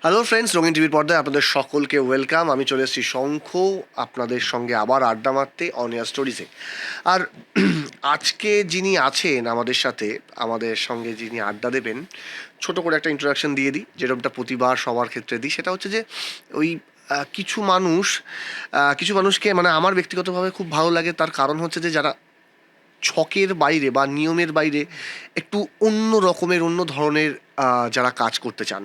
Hello friends, রঙিন টিভির পর্দায় আপনাদের সকলকে ওয়েলকাম। আমি চলে এসেছি শঙ্খ আপনাদের সঙ্গে আবার আড্ডা মারতে অন এয়ার স্টোরিজে। আর আজকে যিনি আছেন আমাদের সাথে, আমাদের সঙ্গে যিনি আড্ডা দেবেন, ছোট করে একটা ইন্ট্রোডাকশন দিয়ে দিই, যেরকমটা প্রতিবার সবার ক্ষেত্রে দিই। সেটা হচ্ছে যে ওই কিছু মানুষকে মানে আমার ব্যক্তিগতভাবে খুব ভালো লাগে। তার কারণ হচ্ছে যে যারা ছকের বাইরে বা নিয়মের বাইরে একটু অন্য রকমের, অন্য ধরনের যারা কাজ করতে চান,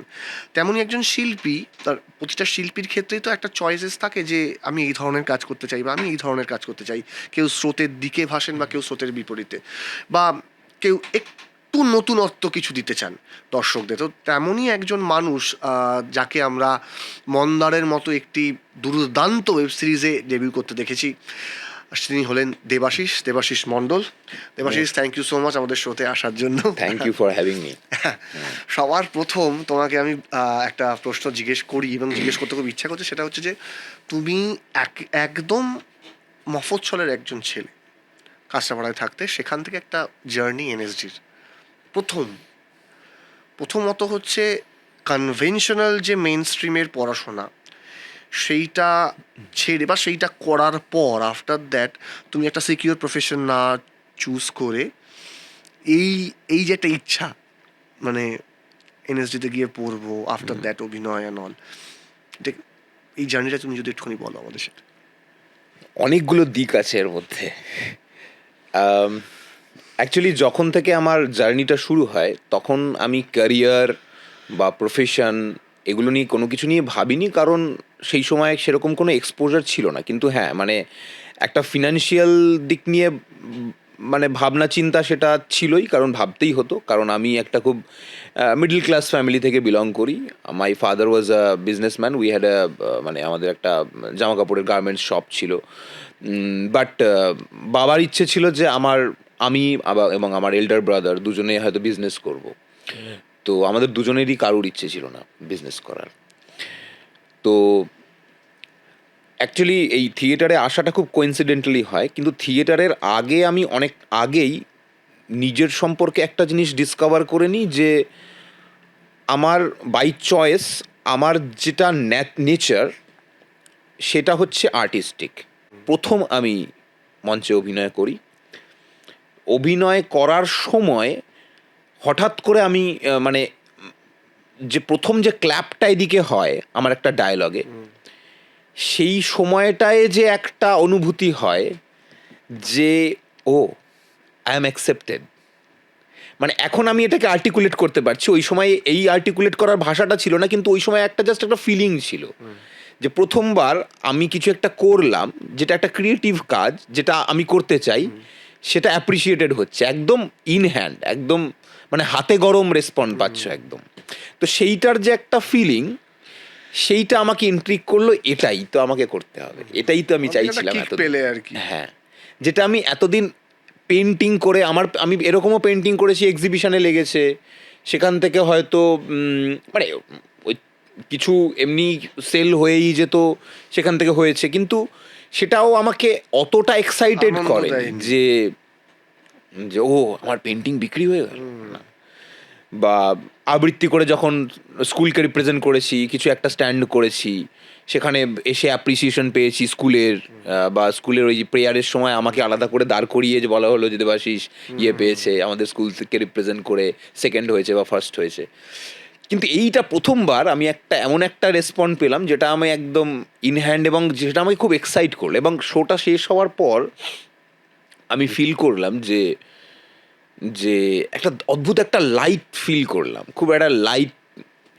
তেমনই একজন শিল্পী। তার প্রতিটা শিল্পীর ক্ষেত্রেই তো একটা চয়েসেস থাকে যে আমি এই ধরনের কাজ করতে চাই বা আমি এই ধরনের কাজ করতে চাই। কেউ স্রোতের দিকে ভাসেন বা কেউ স্রোতের বিপরীতে, বা কেউ একটু নতুনত্ব কিছু দিতে চান দর্শকদের। তো তেমনই একজন মানুষ যাকে আমরা মন্দারের মতো একটি দুর্দান্ত ওয়েব সিরিজে ডেবিউ করতে দেখেছি। তিনি হলেন Debashis Mondal. Debashis, thank you so much আমাদের শোতে আসার জন্য। Thank you for having me. সবার প্রথম তোমাকে আমি একটা প্রশ্ন জিজ্ঞেস করি এবং জিজ্ঞেস করতে খুব ইচ্ছা করছে। সেটা হচ্ছে যে তুমি একদম মফস্বলের একজন ছেলে, কাঁচরাপাড়ায় থাকতে, সেখান থেকে একটা জার্নি এনএসডির প্রথমত হচ্ছে কনভেনশনাল যে মেন স্ট্রিমের পড়াশোনা, সেইটা ছেড়ে বা সেইটা করার পর আফটার দ্যাট তুমি একটা সিকিউর প্রফেশন না চুজ করে এই এই যে একটা ইচ্ছা, মানে এনএসডিতে গিয়ে পড়বো, আফটার দ্যাট অভিনয় অ্যান্ড অল, এই জার্নিটা তুমি যদি একটুখানি বলো আমাদের সাথে। অনেকগুলো দিক আছে এর মধ্যে। অ্যাকচুয়ালি যখন থেকে আমার জার্নিটা শুরু হয় তখন আমি ক্যারিয়ার বা প্রফেশন এগুলো নিয়ে কোনো কিছু নিয়ে ভাবিনি, কারণ সেই সময় সেরকম কোনো এক্সপোজার ছিল না। কিন্তু হ্যাঁ, মানে একটা ফিনান্সিয়াল দিক নিয়ে মানে ভাবনা চিন্তা সেটা ছিলই, কারণ ভাবতেই হতো, কারণ আমি একটা খুব মিডল ক্লাস ফ্যামিলি থেকে বিলং করি। My father was a businessman. We had মানে আমাদের একটা জামা কাপড়ের গার্মেন্টস শপ ছিল। বাট বাবার ইচ্ছে ছিল যে আমি এবং আমার এল্ডার ব্রাদার দুজনে হয়তো বিজনেস করব। তো আমাদের দুজনেরই কারোর ইচ্ছে ছিল না বিজনেস করার। তো অ্যাকচুয়ালি এই থিয়েটারে আসাটা খুব কোইন্সিডেন্টালি হয়, কিন্তু থিয়েটারের আগে আমি অনেক আগেই নিজের সম্পর্কে একটা জিনিস ডিসকভার করে নিই যে আমার বাই চয়েস, আমার যেটা নেচার সেটা হচ্ছে আর্টিস্টিক। প্রথম আমি মঞ্চে অভিনয় করি। অভিনয় করার সময় হঠাৎ করে আমি মানে যে প্রথম যে ক্ল্যাপটা এদিকে হয় আমার একটা ডায়লগে, সেই সময়টায় যে একটা অনুভূতি হয় যে ও, আই অ্যাম অ্যাকসেপ্টেড। মানে এখন আমি এটাকে আর্টিকুলেট করতে পারছি, ওই সময় এই আর্টিকুলেট করার ভাষাটা ছিল না, কিন্তু ওই সময় একটা জাস্ট একটা ফিলিং ছিল যে প্রথমবার আমি কিছু একটা করলাম, যেটা একটা ক্রিয়েটিভ কাজ, যেটা আমি করতে চাই, সেটা অ্যাপ্রিসিয়েটেড হচ্ছে একদম ইন হ্যান্ড, একদম মানে হাতে গরম রেসপন্ড পাচ্ছ একদম। তো সেইটার যে একটা ফিলিং, সেইটা আমাকে ইন্ট্রিগ করলো, এটাই তো আমাকে করতে হবে, এটাই তো আমি চাইছিলাম এতদিন। আর কি। হ্যাঁ, যেটা আমি এতদিন পেন্টিং করে আমি এরকমও পেন্টিং করেছি, এক্সিবিশনে লেগেছে, সেখান থেকে হয়তো মানে ওই কিছু এমনি সেল হয়েই যেত, সেখান থেকে হয়েছে, কিন্তু সেটাও আমাকে অতটা এক্সাইটেড আনন্দ করে দেয়নি। যে যে ও, আমার পেন্টিং বিক্রি হয়ে গেল। না। বা আবৃত্তি করে যখন স্কুলকে রিপ্রেজেন্ট করেছি, কিছু একটা স্ট্যান্ড করেছি, সেখানে এসে অ্যাপ্রিসিয়েশন পেয়েছি স্কুলের, বা স্কুলের ওই প্রেয়ারের সময় আমাকে আলাদা করে দাঁড় করিয়ে যে বলা হলো যে দেবাশিস ইয়ে পেয়েছে, আমাদের স্কুল থেকে রিপ্রেজেন্ট করে সেকেন্ড হয়েছে বা ফার্স্ট হয়েছে। কিন্তু এইটা প্রথমবার আমি এমন একটা রেসপন্ড পেলাম যেটা আমি একদম ইন হ্যান্ড, এবং যেটা আমাকে খুব এক্সাইট করলো। এবং শোটা শেষ হওয়ার পর আমি ফিল করলাম যে যে একটা অদ্ভুত একটা লাইট ফিল করলাম, খুব একটা লাইট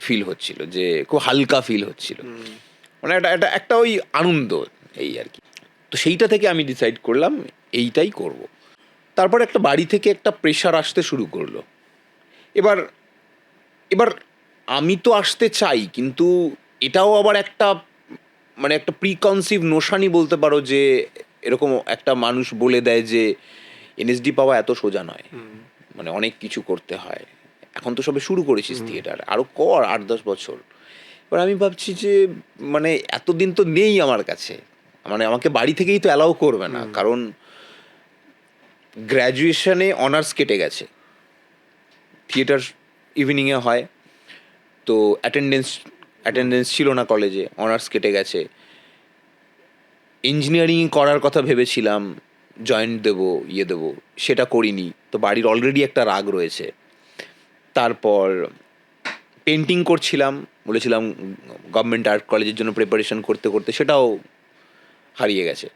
ফিল হচ্ছিল, যে খুব হালকা ফিল হচ্ছিল, মানে একটা ওই আনন্দ, এই আর কি। তো সেইটা থেকে আমি ডিসাইড করলাম এইটাই করব। তারপর একটা বাড়ি থেকে একটা প্রেশার আসতে শুরু করলো। এবার এবার আমি তো আসতে চাই, কিন্তু এটাও আবার একটা মানে একটা প্রিকনসিভ নোশানই বলতে পারো, যে এরকম একটা মানুষ বলে দেয় যে এনএসডি পাওয়া এত সোজা নয়, মানে অনেক কিছু করতে হয়। এখন তো সবে শুরু করেছিস থিয়েটার, আরও কর 8-10 বছর। এবার আমি ভাবছি যে মানে এতদিন তো নেই আমার কাছে, মানে আমাকে বাড়ি থেকেই তো অ্যালাউ করবে না, কারণ গ্র্যাজুয়েশনে অনার্স কেটে গেছে, থিয়েটার ইভিনিংয়ে হয়, তো অ্যাটেন্ডেন্স অ্যাটেন্ডেন্স ছিল না কলেজে, অনার্স কেটে গেছে। ইঞ্জিনিয়ারিং করার কথা ভেবেছিলাম, জয়েন্ট দেবো, দেবো, সেটা করিনি। তো বাড়ির অলরেডি একটা রাগ রয়েছে। তারপর পেন্টিং করছিলাম, বলেছিলাম গভর্নমেন্ট আর্ট কলেজের জন্য প্রিপারেশন করতে করতে সেটাও হারিয়ে গেছে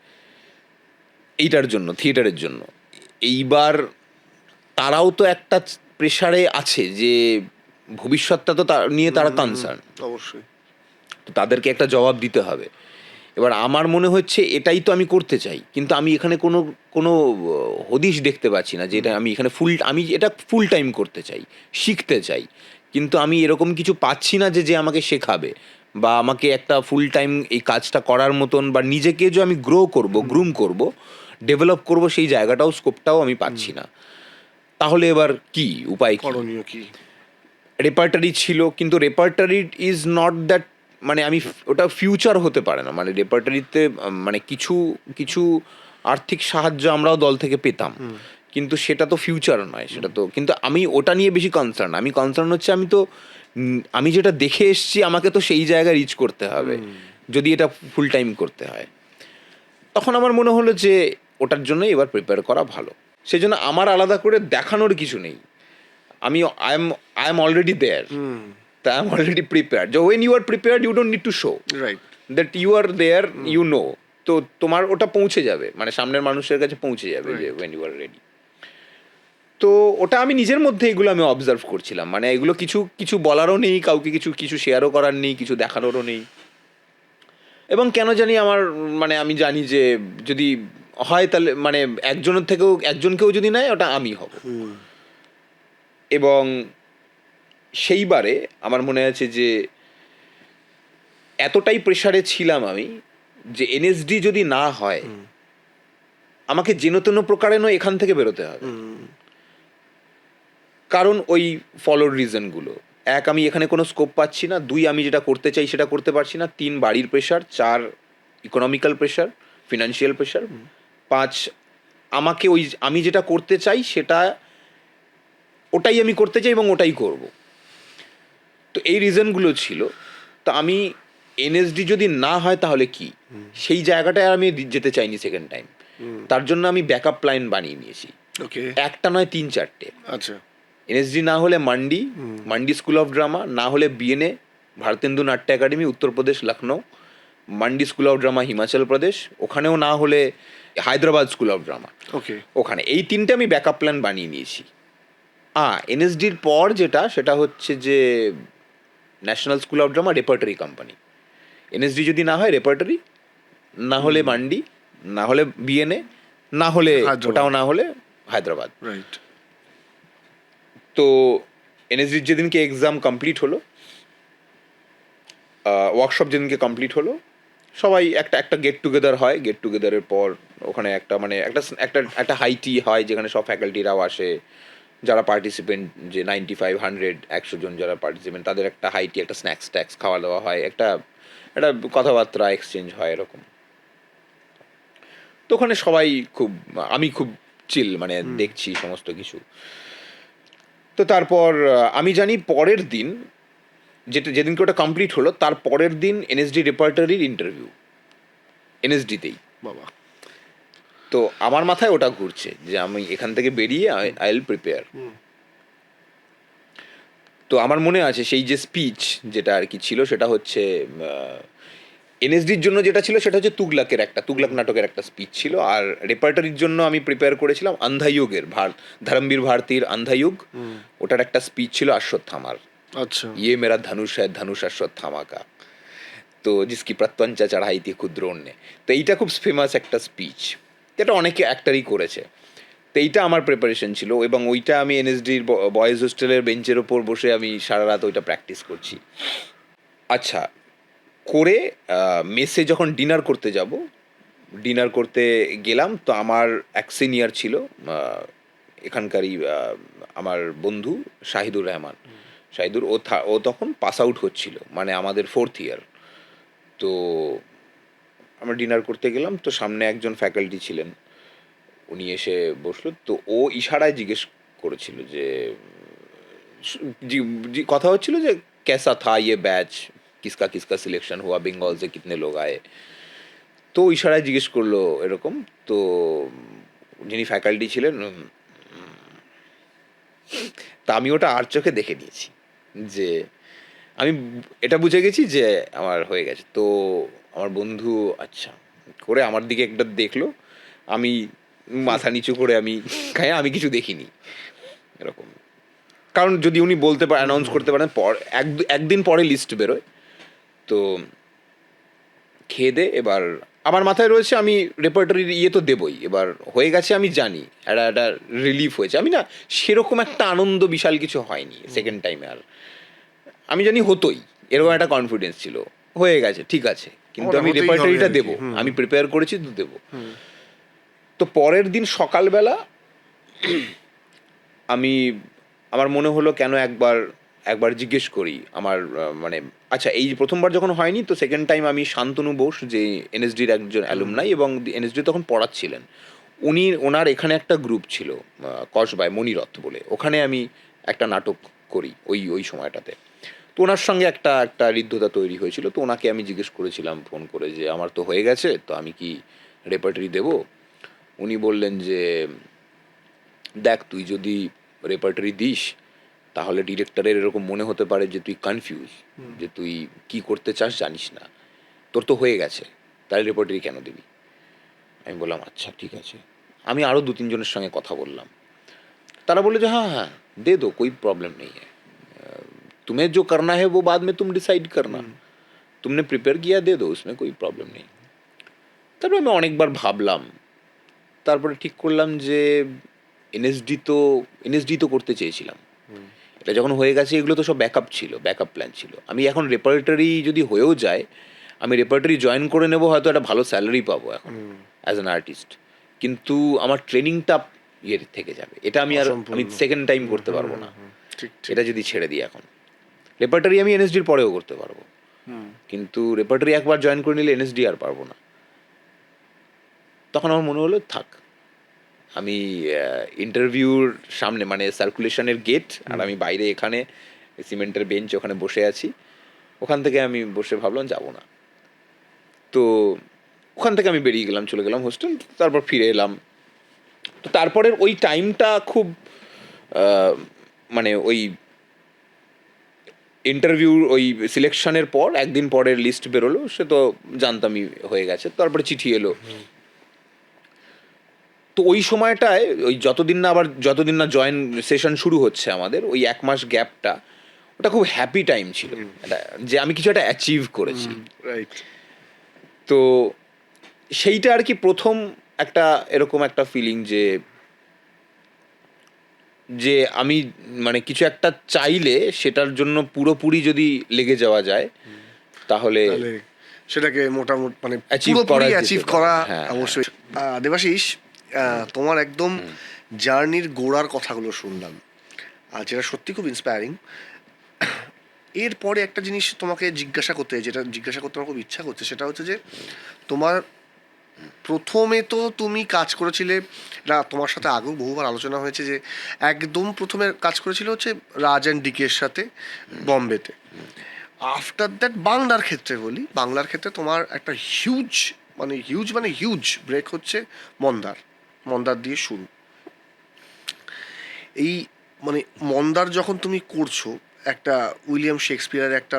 এইটার জন্য, থিয়েটারের জন্য। এইবার তারাও তো একটা প্রেশারে আছে যে ভবিষ্যৎটা তো নিয়ে তারা কনসার্ন, অবশ্যই। তো তাদেরকে একটা জবাব দিতে হবে। এবার আমার মনে হচ্ছে এটাই তো আমি করতে চাই, কিন্তু আমি এখানে কোনো কোনো হদিশ দেখতে পাচ্ছি না যে এটা আমি এখানে আমি এটা ফুল টাইম করতে চাই, শিখতে চাই, কিন্তু আমি এরকম কিছু পাচ্ছি না যে যে আমাকে শেখাবে বা আমাকে একটা ফুল টাইম এই কাজটা করার মতন, বা নিজেকে যে আমি গ্রুম করব, ডেভেলপ করব, সেই জায়গাটাও, স্কোপটাও আমি পাচ্ছি না। তাহলে এবার কি উপায়, কি করণীয় কি? রেপার্টারি ছিল, কিন্তু রেপার্টারি ইজ নট দ্যাট, মানে আমি ওটা ফিউচার হতে পারে না। মানে রেপার্টারিতে মানে কিছু কিছু আর্থিক সাহায্য আমরাও দল থেকে পেতাম, কিন্তু সেটা তো ফিউচার নয়, সেটা তো, কিন্তু আমি ওটা নিয়ে বেশি কনসার্ন। আমি কনসার্ন হচ্ছে আমি যেটা দেখে এসছি আমাকে তো সেই জায়গায় রিচ করতে হবে যদি এটা ফুল টাইম করতে হয়। তখন আমার মনে হলো যে ওটার জন্য এবার প্রিপেয়ার করা ভালো। সেই জন্য আমার আলাদা করে দেখানোর কিছু নেই। আমি আই এম অলরেডি দেয়ার, তা I am already prepared. When you are prepared you don't need to show right. That you are there, তো তোমার ওটা পৌঁছে যাবে, মানে সামনের মানুষের কাছে পৌঁছে যাবে যে ওয়েন ইউ আর রেডি। তো ওটা আমি নিজের মধ্যে এগুলো আমি অবজার্ভ করছিলাম, মানে এগুলো কিছু কিছু বলারও নেই কাউকে, কিছু কিছু শেয়ারও করার নেই, কিছু দেখানোরও নেই। এবং কেন জানি আমার, মানে আমি জানি যে যদি হয় তাহলে মানে একজনকেও যদি নেয় ওটা আমি হব। এবং সেইবারে আমার মনে আছে যে এতটাই প্রেশারে ছিলাম আমি যে এনএসডি যদি না হয় আমাকে যেন তেন প্রকারে নয় এখান থেকে বেরোতে হবে। কারণ ওই ফলোর রিজনগুলো, এক, আমি এখানে কোনো স্কোপ পাচ্ছি না; দুই, আমি যেটা করতে চাই সেটা করতে পারছি না; তিন, বাড়ির প্রেশার; চার, ইকোনমিক্যাল প্রেশার, ফিনান্সিয়াল প্রেশার; পাঁচ, আমাকে আমি যেটা করতে চাই সেটা, ওটাই আমি করতে চাই এবং ওটাই করব। তো এই রিজনগুলো ছিল। তো আমি এনএসডি যদি না হয় তাহলে কি, সেই জায়গাটায় আমি যেতে চাইনি সেকেন্ড টাইম। তার জন্য আমি ব্যাকআপ প্ল্যান বানিয়ে নিয়েছি, একটা নয়, তিন চারটে। আচ্ছা। এনএসডি না হলে মান্ডি স্কুল অফ ড্রামা, না হলে BNA Bharatendu Natya Academy Uttar Pradesh Lucknow, Mandi school of drama Himachal Pradesh, ওখানেও না হলে হায়দ্রাবাদ স্কুল অফ ড্রামা, ওখানে। এই তিনটে আমি ব্যাকআপ প্ল্যান বানিয়ে নিয়েছি। এনএসডির পর যেটা, সেটা হচ্ছে যে national school of drama repertory company. NSD যদি না হয় রেপার্টারি, না হলে মান্ডি, না হলে বিএনএ, না হলে ওটাও না হলে হায়দ্রাবাদ। তো এনএসডির যেদিনকে এক্সাম কমপ্লিট হলো, ওয়ার্কশপ যেদিনকে কমপ্লিট হলো, সবাই একটা গেট টুগেদার হয়। গেট টুগেদারের পর ওখানে একটা মানে একটা হাই টি হয় যেখানে সব ফ্যাকাল্টিরাও আসে, যারা পার্টিসিপেন্ট, যে 95, 100, 100 জন যারা পার্টিসিপেন্ট, তাদের একটা হাই টি, একটা স্ন্যাক্স ট্যাক্স খাওয়া দাওয়া হয়, একটা কথাবার্তা এক্সচেঞ্জ হয় এরকম। তো ওখানে সবাই আমি খুব চিল, মানে দেখছি সমস্ত কিছু। তো তারপর আমি জানি পরের দিন, যেদিনকে ওটা কমপ্লিট হলো, তার পরের দিন এনএসডি রেপার্টারির ইন্টারভিউ, এনএসডিতেই। বাবা। তো আমার মাথায় ওটা ঘুরছে যে আমি এখান থেকে বেরিয়ে আই উইল প্রিপেয়ার। তো আমার মনে আছে সেই যে স্পিচ যেটা আর কি ছিল, সেটা হচ্ছে এনএসডির জন্য যেটা ছিল সেটা হচ্ছে তুগলাক নাটকের একটা স্পিচ ছিল। আর রেপার্টারির জন্য আমি প্রিপেয়ার করেছিলাম অন্ধায়ুগের, ধর্মবীর ভারতীর অন্ধায়ুগ, ওটার একটা স্পিচ ছিল অশ্বত্থামার। আচ্ছা। ইয়ে মেরা ধনুষ হ্যায় ধনুষ অশ্বত্থামা কা, তো জিসকি প্রত্যঞ্চা চড়াই থি ক্ষুদ্রোণ নে। তো এইটা খুব ফেমাস একটা স্পিচ, যেটা অনেকে অ্যাক্টারই করেছে। তো এইটা আমার প্রিপারেশন ছিল, এবং ওইটা আমি এনএসডির বয়েজ হোস্টেলের বেঞ্চের ওপর বসে আমি সারা রাত ওইটা প্র্যাকটিস করছি। আচ্ছা, করে মেসে যখন ডিনার করতে গেলাম, তো আমার এক সিনিয়র ছিল, এখানকারই আমার বন্ধু শাহিদুর রহমান। ও তখন পাস আউট হচ্ছিল, মানে আমাদের 4th ইয়ার। তো আমরা ডিনার করতে গেলাম, তো সামনে একজন ফ্যাকাল্টি ছিলেন, উনি এসে বসলো। তো ও ইশারায় জিজ্ঞেস করেছিল যে কথা হচ্ছিল যে ক্যাসা থা ইয়ে ব্যাচ, কিসকা কিসকা সিলেকশন হুয়া, বেঙ্গল সে কিতনে লোক আয়ে। তো ইশারায় জিজ্ঞেস করলো এরকম। তো যিনি ফ্যাকাল্টি ছিলেন, তা আমি ওটা আর চোখে দেখে নিয়েছি যে আমি এটা বুঝে গেছি যে আমার হয়ে গেছে। তো আমার বন্ধু আচ্ছা করে আমার দিকে একটা দেখলো, আমি মাথা নিচু করে আমি আমি কিছু দেখিনি এরকম। কারণ যদি উনি বলতে পারেন, অ্যানাউন্স করতে পারেন একদিন পরে লিস্ট বেরোয়, তো খেয়ে দে এবার আমার মাথায় রয়েছে আমি রেপার্টরির ইয়ে তো দেবই, এবার হয়ে গেছে আমি জানি, একটা রিলিফ হয়েছে। আমি না সেরকম একটা আনন্দ বিশাল কিছু হয়নি সেকেন্ড টাইমে, আর আমি জানি হতোই, এরকম একটা কনফিডেন্স ছিল, হয়ে গেছে ঠিক আছে, কিন্তু ওটা আমি হতেই হবে রেপার্টরিটা আর কি। দেবো, আমি প্রিপেয়ার করেছি তো দেবো। তো পরের দিন সকালবেলা আমি আমার মনে হলো কেন একবার একবার জিজ্ঞেস করি আমার মানে আচ্ছা এই প্রথমবার যখন হয়নি, তো সেকেন্ড টাইম আমি শান্তনু বোস, যে এনএসডির একজন অ্যালুমনাই এবং এনএসডি তখন পড়াচ্ছিলেন, ওনার এখানে একটা গ্রুপ ছিল কসবায় মণিরথ বলে, ওখানে আমি একটা নাটক করি ওই ওই সময়টাতে। তো ওনার সঙ্গে একটা একটা হৃদ্যতা তৈরি হয়েছিল। তো ওনাকে আমি জিজ্ঞেস করেছিলাম ফোন করে যে আমার তো হয়ে গেছে, তো আমি কি রেপার্টরি দেবো? উনি বললেন যে দেখ তুই যদি রেপার্টরি দিস তাহলে ডিরেক্টরের এরকম মনে হতে পারে যে তুই কনফিউজ, যে তুই কি করতে চাস জানিস না, তোর তো হয়ে গেছে, তাহলে রেপার্টরি কেন দিবি? আমি বললাম আচ্ছা ঠিক আছে। আমি আরও 2-3 জনের সঙ্গে কথা বললাম, তারা বললো যে হ্যাঁ হ্যাঁ দে দো, कोई प्रॉब्लम नहीं है, तुम्हें जो करना है वो बाद में तुम डिसाइड करना, तुमने प्रिपेयर किया दे दो, उसमें कोई प्रॉब्लम नहीं। তারপর আমি অনেকবার ভাবলাম, তারপরে ঠিক করলাম যে এনএসডি তো করতে চেয়েছিলাম, এটা যখন হয়ে গেছে এগুলো তো সব ব্যাকআপ ছিল, ব্যাকআপ প্ল্যান ছিল। আমি এখন রেপার্টারি যদি হয়েও যায়, আমি রেপার্টারি জয়েন করে নেবো, হয়তো একটা ভালো স্যালারি পাবো এখন অ্যাজ অ্যান আর্টিস্ট, কিন্তু আমার ট্রেনিংটা ইয়ে থেকে যাবে, এটা আমি অসম্পূর্ণ। সেকেন্ড টাইম করতে পারবো না ঠিক ঠিক। এটা যদি ছেড়ে দিই এখন। রেপার্টারি আমি এনএসডির পরেও করতে পারবো, কিন্তু রেপার্টারি একবার জয়েন করে নিলে এনএসডি আর পারবো না। তখন আমার মনে হলো থাক, আমি ইন্টারভিউর সামনে মানে সার্কুলেশনের গেট, আর আমি বাইরে এখানে সিমেন্টের বেঞ্চ ওখানে বসে আছি, ওখান থেকে আমি বসে ভাবলাম যাবো না। তো ওখান থেকে আমি বেরিয়ে গেলাম, চলে গেলাম হোস্টেল, তারপর ফিরে এলাম। তো তারপরের ওই টাইমটা খুব মানে ওই ইন্টারভিউর ওই সিলেকশনের পর একদিন পরের লিস্ট বেরোলো, সে তো জানতামই হয়ে গেছে, তারপরে চিঠি এলো। তো ওই সময়টায় ওই যতদিন না জয়েন সেশন শুরু হচ্ছে আমাদের, ওই 1 মাস গ্যাপটা ওটা খুব হ্যাপি টাইম ছিল, যে আমি কিছু একটা অ্যাচিভ করেছি। রাইট। তো সেইটা আর কি প্রথম একটা এরকম একটা ফিলিং যে যে আমি মানে কিছু একটা চাইলে সেটার জন্য পুরোপুরি যদি লেগে যাওয়া যায় তাহলে তাহলে সেটাকে মোটামুটি মানে Achieve পুরোপুরি করা যেতে অ্যাচিভ পারে। করা হ্যাঁ, অবশ্যই। দেবাশিস, তোমার একদম জার্নির গোড়ার কথাগুলো শুনলাম, আর যেটা সত্যি খুব ইন্সপায়ারিং। এরপরে একটা জিনিস তোমাকে যেটা জিজ্ঞাসা করতে আমার খুব ইচ্ছা করছে, সেটা হচ্ছে যে তোমার প্রথমে তো তুমি কাজ করেছিলে, না তোমার সাথে আগেও বহুবার আলোচনা হয়েছে যে একদম প্রথমে কাজ করেছিল হচ্ছে রাজ অ্যান্ড ডিকের সাথে বম্বেতে। আফটার দ্যাট বাংলার ক্ষেত্রে তোমার একটা হিউজ ব্রেক হচ্ছে মন্দার দিয়ে শুরু। এই মানে মন্দার যখন তুমি করছো, একটা উইলিয়াম শেক্সপিয়ারের একটা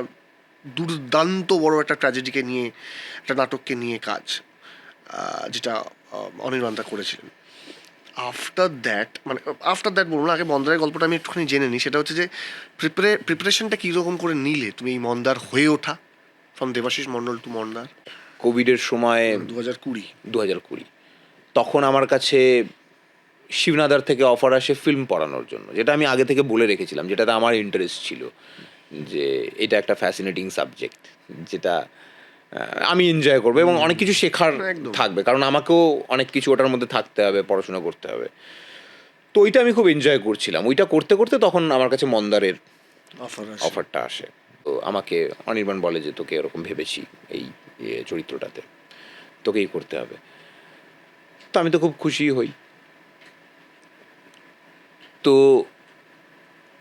দুর্দান্ত বড় একটা ট্র্যাজেডিকে নিয়ে, একটা নাটককে নিয়ে কাজ, যেটা অনির্বাণদা করেছিলেন। আফটার দ্যাট বলুন, আগে মন্দারের গল্পটা আমি একটুখানি জেনে নিই। সেটা হচ্ছে যে প্রিপারেশনটা কীরকম করে নিলে তুমি এই মন্দার হয়ে ওঠা, ফ্রম দেবাশিস মণ্ডল টু মন্দার, কোভিডের সময় 2020? 2020 তখন আমার কাছে শিবনাদার থেকে অফার আসে ফিল্ম পড়ানোর জন্য, যেটা আমি আগে থেকে বলে রেখেছিলাম, যেটাতে আমার ইন্টারেস্ট ছিল, যে এটা একটা ফ্যাসিনেটিং সাবজেক্ট, যেটা আমি এনজয় করবো এবং অনেক কিছু শেখার একদম। থাকবে, কারণ আমাকেও অনেক কিছু ওটার মধ্যে থাকতে হবে, পড়াশোনা করতে হবে। তো ওইটা আমি খুব এনজয় করছিলাম, ওইটা করতে করতে তখন আমার কাছে মন্দারের অফারটা আসে। তো আমাকে অনির্বাণ বলে যে তোকে এরকম ভেবেছি এই চরিত্রটাতে, তোকেই করতে হবে। তো আমি তো খুব খুশি হই। তো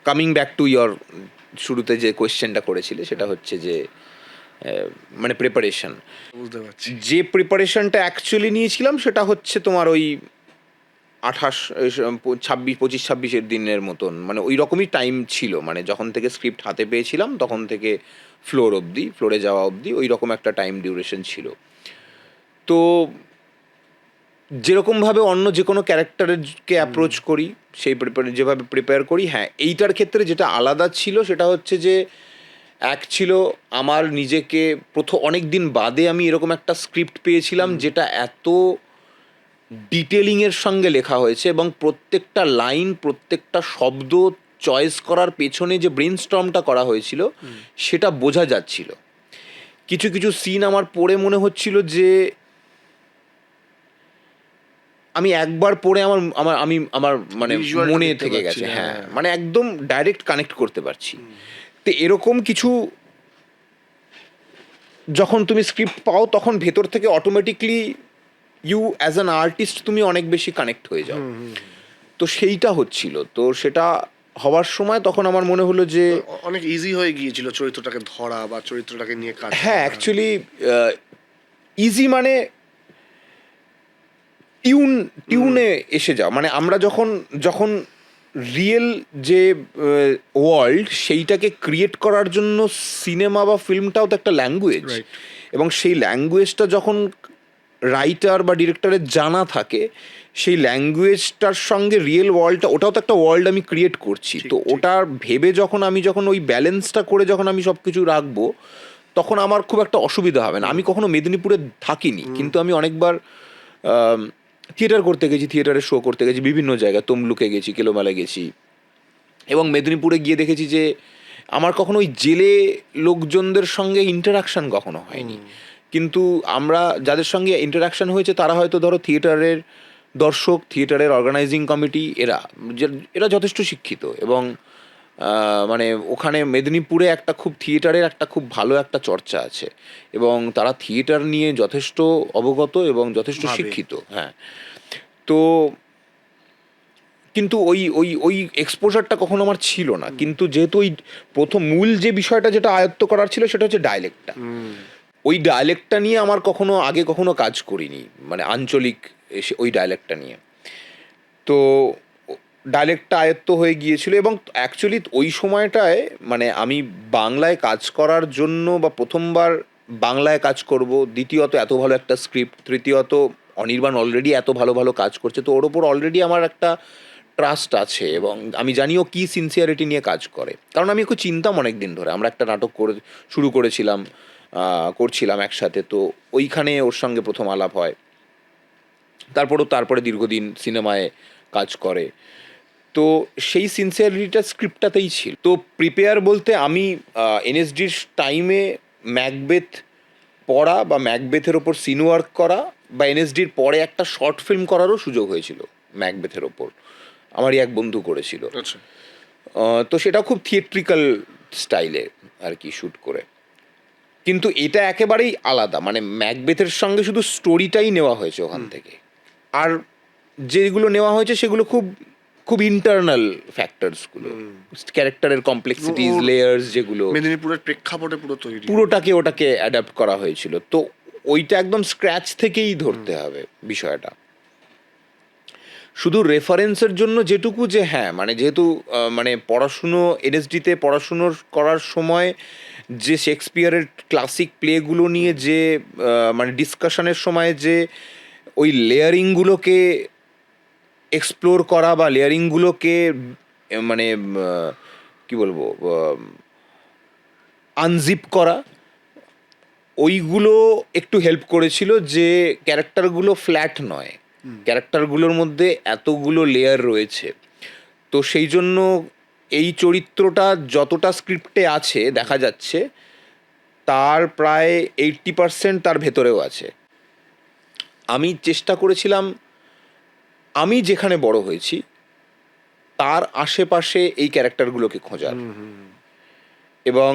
কামিং ব্যাক টু ইয়র শুরুতে যে কোয়েশ্চেনটা করেছিলে, সেটা হচ্ছে যে মানে প্রিপারেশন। বুঝতে পারছি। যে প্রিপারেশনটা অ্যাকচুয়ালি নিয়েছিলাম সেটা হচ্ছে তোমার ওই 25-26 দিনের মতন, মানে ওই রকমই টাইম ছিল, মানে যখন থেকে স্ক্রিপ্ট হাতে পেয়েছিলাম তখন থেকে ফ্লোরে যাওয়া অবধি ওই রকম একটা টাইম ডিউরেশন ছিল। তো যেরকমভাবে অন্য যে কোনো ক্যারেক্টারকে অ্যাপ্রোচ করি সেই যেভাবে প্রিপেয়ার করি, হ্যাঁ এইটার ক্ষেত্রে যেটা আলাদা ছিল সেটা হচ্ছে যে এক ছিল আমার নিজেকে অনেক দিন বাদে আমি এরকম একটা স্ক্রিপ্ট পেয়েছিলাম যেটা এত ডিটেলিংয়ের সঙ্গে লেখা হয়েছে এবং প্রত্যেকটা লাইন প্রত্যেকটা শব্দ চয়েস করার পেছনে যে ব্রেনস্টর্মটা করা হয়েছিল সেটা বোঝা যাচ্ছিল। কিছু কিছু সিন আমার পড়ে মনে হচ্ছিল যে আমি একবার পড়ে আমার আমার আমি আমার মানে Visual টা মনে দেখতে থেকে পাচ্ছি, গেছে, হ্যাঁ হ্যাঁ। মানে একদম ডাইরেক্ট কানেক্ট করতে পারছি। তো এরকম কিছু যখন তুমি স্ক্রিপ্ট পাও তখন ভেতর থেকে automatically you as an artist তুমি অনেক বেশি কানেক্ট হয়ে যাও। তো সেইটা হচ্ছিল, তো সেটা হওয়ার সময় তখন আমার মনে হলো যে অনেক ইজি হয়ে গিয়েছিল চরিত্রটাকে ধরা বা চরিত্রটাকে নিয়ে কাজ হ্যাঁ করা। অ্যাকচুয়ালি ইজি মানে টিউনে এসে যাও, মানে আমরা যখন যখন রিয়েল যে ওয়ার্ল্ড সেইটাকে ক্রিয়েট করার জন্য সিনেমা বা ফিল্মটাও তো একটা ল্যাঙ্গুয়েজ, Right. এবং সেই ল্যাঙ্গুয়েজটা যখন রাইটার বা ডিরেক্টরের জানা থাকে সেই ল্যাঙ্গুয়েজটার সঙ্গে রিয়েল ওয়ার্ল্ডটা, ওটাও তো একটা ওয়ার্ল্ড আমি ক্রিয়েট করছি, ঠিক, তো ঠিক। ওটা ভেবে যখন ওই ব্যালেন্সটা করে যখন আমি সব কিছু রাখবো তখন আমার খুব একটা অসুবিধা হবে না। আমি কখনো মেদিনীপুরে থাকিনি, কিন্তু আমি অনেকবার থিয়েটার করতে গেছি, থিয়েটারের শো করতে গেছি বিভিন্ন জায়গায়, তমলুকে গেছি, কেলোমালে গেছি, এবং মেদিনীপুরে গিয়ে দেখেছি যে আমার কখনো ওই জেলে লোকজনদের সঙ্গে ইন্টারাকশন কখনো হয়নি, কিন্তু আমরা যাদের সঙ্গে ইন্টারাকশন হয়েছে তারা হয়তো ধরো থিয়েটারের দর্শক, থিয়েটারের অর্গানাইজিং কমিটি, এরা যথেষ্ট শিক্ষিত এবং মানে ওখানে মেদিনীপুরে একটা খুব থিয়েটারের একটা খুব ভালো একটা চর্চা আছে এবং তারা থিয়েটার নিয়ে যথেষ্ট অবগত এবং যথেষ্ট ভাবে। শিক্ষিত, হ্যাঁ। তো কিন্তু ওই ওই ওই এক্সপোজারটা কখনো আমার ছিল না, কিন্তু যেহেতু ওই প্রথম মূল যে বিষয়টা যেটা আয়ত্ত করার ছিল সেটা হচ্ছে ডায়ালেক্টটা, ওই ডায়ালেক্টটা নিয়ে আমার কখনো কাজ করিনি, মানে আঞ্চলিক ওই ডায়ালেক্টটা নিয়ে। তো ডায়ালেক্টটা আয়ত্ত হয়ে গিয়েছিল এবং অ্যাকচুয়ালি ওই সময়টায় মানে আমি বাংলায় কাজ করার জন্য বা প্রথমবার বাংলায় কাজ করব, দ্বিতীয়ত এত ভালো একটা স্ক্রিপ্ট, তৃতীয়ত অনির্বাণ অলরেডি এত ভালো ভালো কাজ করছে, তো ওর ওপর অলরেডি আমার একটা ট্রাস্ট আছে এবং আমি জানি ও কী সিনসিয়ারিটি নিয়ে কাজ করে, কারণ আমি ওকে চিনতাম অনেক দিন ধরে, আমরা একটা নাটক শুরু করছিলাম একসাথে, তো ওইখানে ওর সঙ্গে প্রথম আলাপ হয়, তারপরে দীর্ঘদিন সিনেমায় কাজ করে, তো সেই সিনসিয়ারিটিটা স্ক্রিপ্টটাতেই ছিল। তো প্রিপেয়ার বলতে আমি এনএসডির টাইমে ম্যাকবেথ পড়া বা ম্যাকবেথের ওপর সিন ওয়ার্ক করা বা এনএসডির পরে একটা শর্ট ফিল্ম করারও সুযোগ হয়েছিল ম্যাকবেথের ওপর, আমারই এক বন্ধু করেছিল। আচ্ছা। তো সেটা খুব থিয়েট্রিক্যাল স্টাইলে আর কি শ্যুট করে, কিন্তু এটা একেবারেই আলাদা, মানে ম্যাকবেথের সঙ্গে শুধু স্টোরিটাই নেওয়া হয়েছে ওখান থেকে, আর যেগুলো নেওয়া হয়েছে সেগুলো খুব খুব ইন্টারনাল ফ্যাক্টরসগুলো, ক্যারেক্টারের কমপ্লেক্সিটিস, লেয়ার্স, যেগুলো মেদিনীপুরের প্রেক্ষাপটে পুরো তৈরি। ওটাকে অ্যাডাপ্ট করা হয়েছিল, তো ওইটা একদম স্ক্র্যাচ থেকেই ধরতে হবে বিষয়টা। শুধু রেফারেন্সের জন্য যেটুকু যে হ্যাঁ মানে যেহেতু মানে পড়াশুনো এনএসডিতে পড়াশুনোর করার সময় যে শেক্সপিয়ারের ক্লাসিক প্লেগুলো নিয়ে যে মানে ডিসকাশনের সময় যে ওই লেয়ারিংগুলোকে এক্সপ্লোর করা বা লেয়ারিংগুলোকে মানে কি বলবো আনজিপ করা, ওইগুলো একটু হেল্প করেছিল যে ক্যারেক্টারগুলো ফ্ল্যাট নয়, ক্যারেক্টারগুলোর মধ্যে এতগুলো লেয়ার রয়েছে, তো সেই জন্য এই চরিত্রটা যতটা স্ক্রিপ্টে আছে দেখা যাচ্ছে তার প্রায় 80% তার ভেতরেও আছে। আমি চেষ্টা করেছিলাম আমি যেখানে বড় হয়েছি তার আশেপাশে এই ক্যারেক্টারগুলোকে খোঁজার, এবং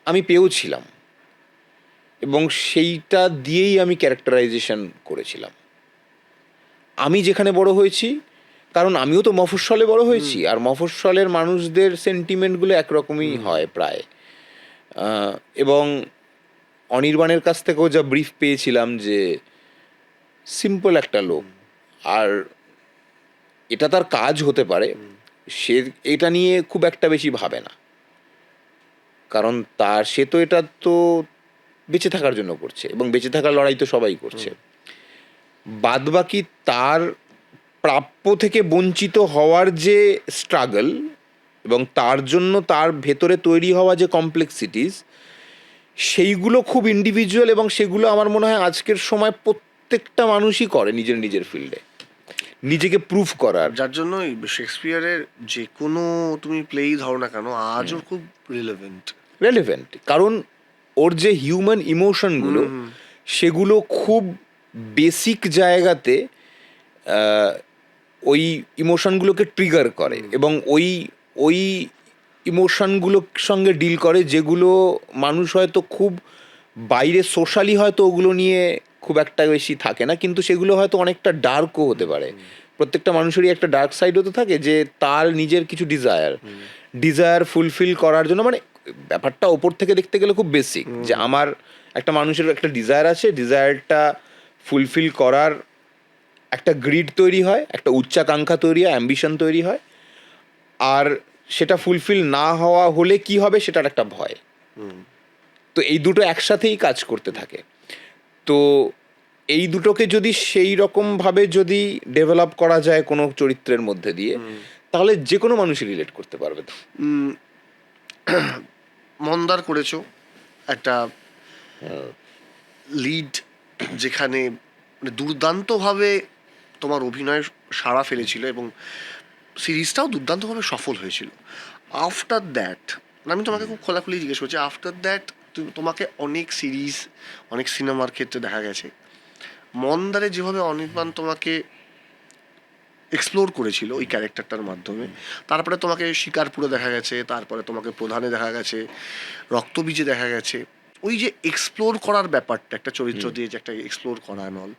আমি পেয়েওছিলাম, এবং সেইটা দিয়েই আমি ক্যারেক্টারাইজেশন করেছিলাম। আমি যেখানে বড় হয়েছি, কারণ আমিও তো মফস্বলে বড় হয়েছি, আর মফস্বলের মানুষদের সেন্টিমেন্টগুলো একরকমই হয় প্রায়, এবং অনির্বাণের কাছ থেকেও যা ব্রিফ পেয়েছিলাম যে সিম্পল একটা লোক, আর এটা তার কাজ হতে পারে, সে এটা নিয়ে খুব একটা বেশি ভাবে না, কারণ সে তো এটা তো বেঁচে থাকার জন্য করছে, এবং বেঁচে থাকার লড়াই তো সবাই করছে। বাদবাকি তার প্রাপ্য থেকে বঞ্চিত হওয়ার যে স্ট্রাগল এবং তার জন্য তার ভেতরে তৈরি হওয়া যে কমপ্লেক্সিটিস, সেইগুলো খুব ইন্ডিভিজুয়াল, এবং সেগুলো আমার মনে হয় আজকের সময় প্রত্যেকটা মানুষই করে নিজের নিজের ফিল্ডে নিজেকে প্রুফ করার। যার জন্য শেক্সপিয়ারের যে কোনো তুমি প্লেই ধরো না কেন আজও খুব রেলেভেন্ট, কারণ ওর যে হিউম্যান ইমোশনগুলো সেগুলো খুব বেসিক জায়গাতে ওই ইমোশনগুলোকে ট্রিগার করে, এবং ওই ইমোশনগুলোর সঙ্গে ডিল করে যেগুলো মানুষ হয়তো খুব বাইরে সোশ্যালি হয়তো ওগুলো নিয়ে খুব একটা বেশি থাকে না, কিন্তু সেগুলো হয়তো অনেকটা ডার্কও হতে পারে। প্রত্যেকটা মানুষেরই একটা ডার্ক সাইডও তো থাকে, যে তার নিজের কিছু ডিজায়ার ফুলফিল করার জন্য, মানে ব্যাপারটা ওপর থেকে দেখতে গেলে খুব বেসিক, যে আমার একটা মানুষের একটা ডিজায়ার আছে, ডিজায়ারটা ফুলফিল করার একটা গ্রিড তৈরি হয়, একটা উচ্চাকাঙ্ক্ষা তৈরি হয়, অ্যাম্বিশন তৈরি হয়, আর সেটা ফুলফিল না হওয়া হলে কি হবে সেটার একটা ভয়। তো এই দুটো একসাথেই কাজ করতে থাকে। তো এই দুটোকে যদি সেই রকমভাবে যদি ডেভেলপ করা যায় কোনো চরিত্রের মধ্যে দিয়ে, তাহলে যে কোনো মানুষই রিলেট করতে পারবে। তো মন্দার করেছো একটা লিড, যেখানে মানে দুর্দান্তভাবে তোমার অভিনয় সাড়া ফেলেছিল এবং সিরিজটাও দুর্দান্তভাবে সফল হয়েছিল। আফটার দ্যাট, আমি তোমাকে খুব খোলাখুলি জিজ্ঞেস করছি, আফটার দ্যাট তোমাকে অনেক সিরিজ, অনেক সিনেমার ক্ষেত্রে দেখা গেছে মন্দারে যেভাবে অনির্বাণ তোমাকে এক্সপ্লোর করেছিল ওই ক্যারেক্টারটার মাধ্যমে, তারপরে তোমাকে শিকারপুরে দেখা গেছে, তারপরে তোমাকে প্রধানে দেখা গেছে, রক্তবীজে দেখা গেছে, ওই যে এক্সপ্লোর করার ব্যাপারটা একটা চরিত্র দিয়ে যে একটা এক্সপ্লোর করা নল,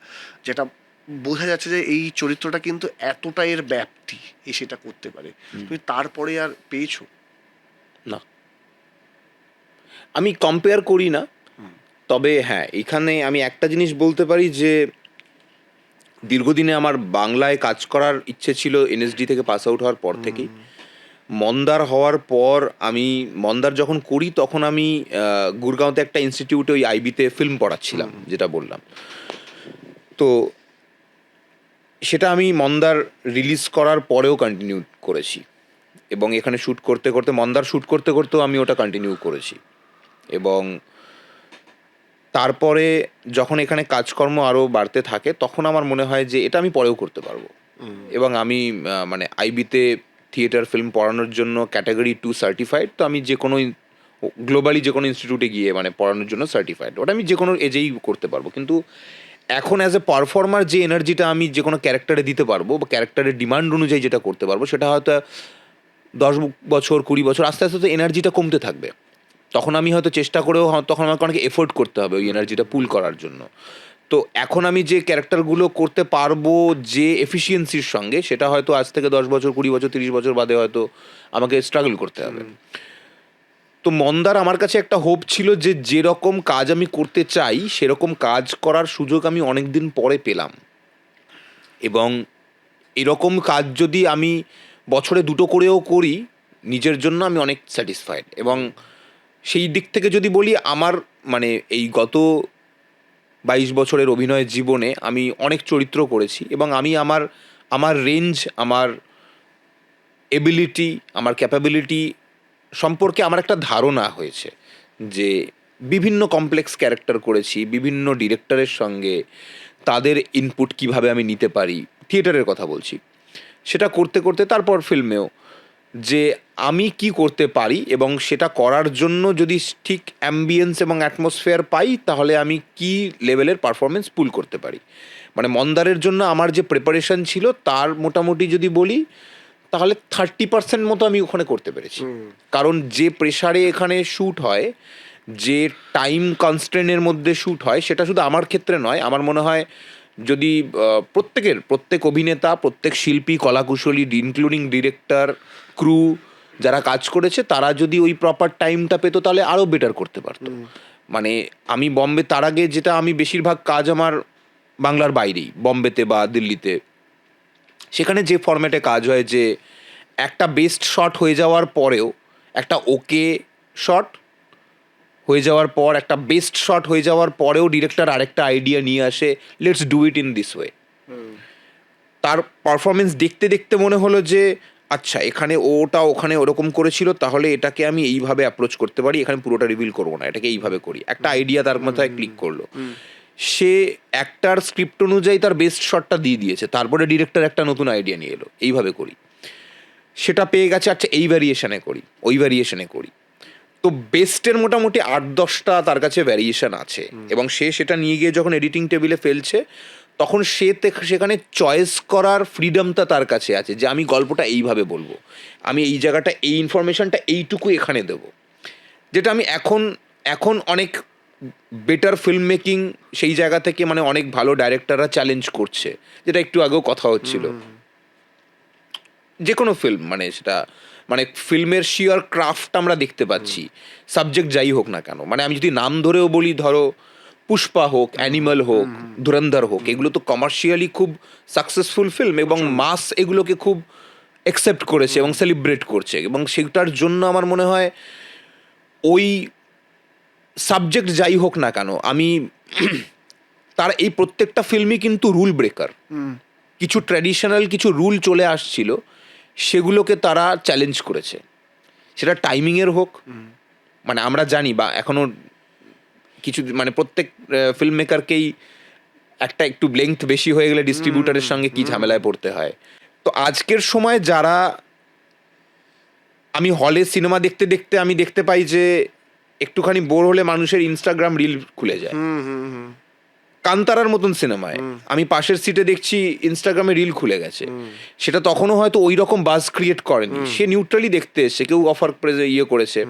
যেটা বোঝা যাচ্ছে যে এই চরিত্রটা কিন্তু এতটা এর ব্যাপ্তি এ সেটা করতে পারে, তুমি তারপরে আর পেয়েছো না, আমি কম্পেয়ার করি না। তবে হ্যাঁ, এখানে আমি একটা জিনিস বলতে পারি যে দীর্ঘদিনে আমার বাংলায় কাজ করার ইচ্ছে ছিল এনএসডি থেকে পাস আউট হওয়ার পর থেকেই। মন্দার হওয়ার পর আমি মন্দার যখন করি তখন আমি গুরগাঁওতে একটা ইনস্টিটিউটে ওই আইবিতে ফিল্ম পড়াচ্ছিলাম, যেটা বললাম। তো সেটা আমি মন্দার রিলিজ করার পরেও কন্টিনিউ করেছি, এবং এখানে শ্যুট করতে করতে মন্দার শ্যুট করতে করতেও আমি ওটা কন্টিনিউ করেছি। এবং তারপরে যখন এখানে কাজকর্ম আরও বাড়তে থাকে তখন আমার মনে হয় যে এটা আমি পরেও করতে পারবো, এবং আমি মানে আইবিতে থিয়েটার ফিল্ম পড়ানোর জন্য ক্যাটাগরি 2 সার্টিফাইড। তো আমি যে কোনো গ্লোবালি যে কোনো ইনস্টিটিউটে গিয়ে মানে পড়ানোর জন্য সার্টিফাইড, ওটা আমি যে কোনো এজেই করতে পারবো। কিন্তু এখন অ্যাজ এ পারফর্মার যে এনার্জিটা আমি যে কোনো ক্যারেক্টারে দিতে পারবো, বা ক্যারেক্টারের ডিমান্ড অনুযায়ী যেটা করতে পারবো, সেটা হয়তো 10 বছর 20 বছর আস্তে আস্তে তো এনার্জিটা কমতে থাকবে। তখন আমি হয়তো চেষ্টা করেও তখন আমাকে অনেক এফোর্ট করতে হবে ওই এনার্জিটা পুল করার জন্য। তো এখন আমি যে ক্যারেক্টারগুলো করতে পারবো যে এফিসিয়েন্সির সঙ্গে, সেটা হয়তো আজ থেকে 10 বছর 20 বছর 30 বছর বাদে হয়তো আমাকে স্ট্রাগল করতে হবে। তো মন্দার আমার কাছে একটা হোপ ছিল যে যেরকম কাজ আমি করতে চাই সেরকম কাজ করার সুযোগ আমি অনেক দিন পরে পেলাম, এবং এরকম কাজ যদি আমি বছরে 2টো করেও করি নিজের জন্য আমি অনেক স্যাটিসফাইড। এবং সেই দিক থেকে যদি বলি, আমার মানে এই গত 22 বছরের অভিনয় জীবনে আমি অনেক চরিত্র করেছি, এবং আমি আমার রেঞ্জ, আমার এবিলিটি, আমার ক্যাপাবিলিটি সম্পর্কে আমার একটা ধারণা হয়েছে যে বিভিন্ন কমপ্লেক্স ক্যারেক্টার করেছি, বিভিন্ন ডিরেক্টরের সঙ্গে তাদের ইনপুট কিভাবে আমি নিতে পারি, থিয়েটারের কথা বলছি, সেটা করতে করতে তারপর ফিল্মেও যে আমি কি করতে পারি, এবং সেটা করার জন্য যদি ঠিক অ্যাম্বিয়েন্স এবং অ্যাটমসফিয়ার পাই তাহলে আমি কি লেভেলের পারফরমেন্স পুল করতে পারি। মানে মন্দারের জন্য আমার যে প্রিপারেশন ছিল তার মোটামুটি যদি বলি তাহলে 30% মতো আমি ওখানে করতে পেরেছি। কারণ যে প্রেশারে এখানে শ্যুট হয়, যে টাইম কনস্ট্রেনের মধ্যে শ্যুট হয়, সেটা শুধু আমার ক্ষেত্রে নয়, আমার মনে হয় যদি প্রত্যেক অভিনেতা, প্রত্যেক শিল্পী, কলাকুশলী, ইনক্লুডিং ডিরেক্টর, ক্রু যারা কাজ করেছে, তারা যদি ওই প্রপার টাইমটা পেতো তাহলে আরও বেটার করতে পারতো। মানে আমি বম্বে, তার আগে যেটা আমি বেশিরভাগ কাজ আমার বাংলার বাইরেই, বম্বেতে বা দিল্লিতে, সেখানে যে ফরম্যাটে কাজ হয় যে একটা বেস্ট শট হয়ে যাওয়ার পরেও, একটা ওকে শট হয়ে যাওয়ার পর, একটা বেস্ট শট হয়ে যাওয়ার পরেও ডিরেক্টর আরেকটা আইডিয়া নিয়ে আসে, let's do it in this way. তার পারফরমেন্স দেখতে দেখতে মনে হলো যে আচ্ছা এখানে ওটা ওখানে ওরকম করেছিল, তাহলে এটাকে আমি এইভাবে অ্যাপ্রোচ করতে পারি, এখানে পুরোটা রিভিল করবো না, এটাকে এইভাবে করি। একটা আইডিয়া তার মাথায় ক্লিক করলো, সে একটার স্ক্রিপ্ট অনুযায়ী তার বেস্ট শটটা দিয়ে দিয়েছে, তারপরে ডিরেক্টর একটা নতুন আইডিয়া নিয়ে এলো, এইভাবে করি, সেটা পেয়ে গেছে, আচ্ছা এই ভ্যারিয়েশনে করি, ওই ভ্যারিয়েশনে করি। তো বেস্টের মোটামুটি 8-10টা তার কাছে ভ্যারিয়েশন আছে, এবং সে সেটা নিয়ে গিয়ে যখন এডিটিং টেবিলে ফেলছে, তখন সেখানে চয়েস করার ফ্রিডমটা তার কাছে আছে, যে আমি গল্পটা এইভাবে বলবো, আমি এই জায়গাটা এই ইনফরমেশনটা এইটুকু এখানে দেবো, যেটা আমি এখন অনেক বেটার ফিল্ম মেকিং সেই জায়গা থেকে, মানে অনেক ভালো ডাইরেক্টররা চ্যালেঞ্জ করছে, যেটা একটু আগেও কথা হচ্ছিল। যে কোনো ফিল্ম, মানে সেটা মানে ফিল্মের শিওর ক্রাফট আমরা দেখতে পাচ্ছি, সাবজেক্ট যাই হোক না কেন। মানে আমি যদি নাম ধরেও বলি, ধরো পুষ্পা হোক, অ্যানিমাল হোক, ধুরন্ধর হোক, এগুলো তো কমার্শিয়ালি খুব সাকসেসফুল ফিল্ম, এবং মাস এগুলোকে খুব অ্যাকসেপ্ট করেছে এবং সেলিব্রেট করছে, এবং সেটার জন্য আমার মনে হয় ওই সাবজেক্ট যাই হোক না কেন, আমি তার এই প্রত্যেকটা ফিল্মই কিন্তু রুল ব্রেকার। কিছু ট্র্যাডিশনাল কিছু রুল চলে আসছিল, সেগুলোকে তারা চ্যালেঞ্জ করেছে, সেটা টাইমিংয়ের হোক, মানে আমরা জানি, বা এখনও কিছু, মানে প্রত্যেক ফিল্ম মেকারকেই একটা একটু লেংথ বেশি হয়ে গেলে ডিস্ট্রিবিউটারের সঙ্গে কি ঝামেলায় পড়তে হয়। তো আজকের সময় যারা, আমি হলে সিনেমা দেখতে দেখতে আমি দেখতে পাই যে একটুখানি বোর হলে মানুষের ইনস্টাগ্রাম রিল খুলে যায়। কান্তারার মতন সিনেমায় আমি পাশের সিটে দেখছি ইনস্টাগ্রামে রিল খুলে গেছে, সেটা তখনও হয়তো ওই রকম বাজ ক্রিয়েট করেনি, সে নিউট্রালি দেখতে এসছে, কেউ অফার ইয়ে করেছে,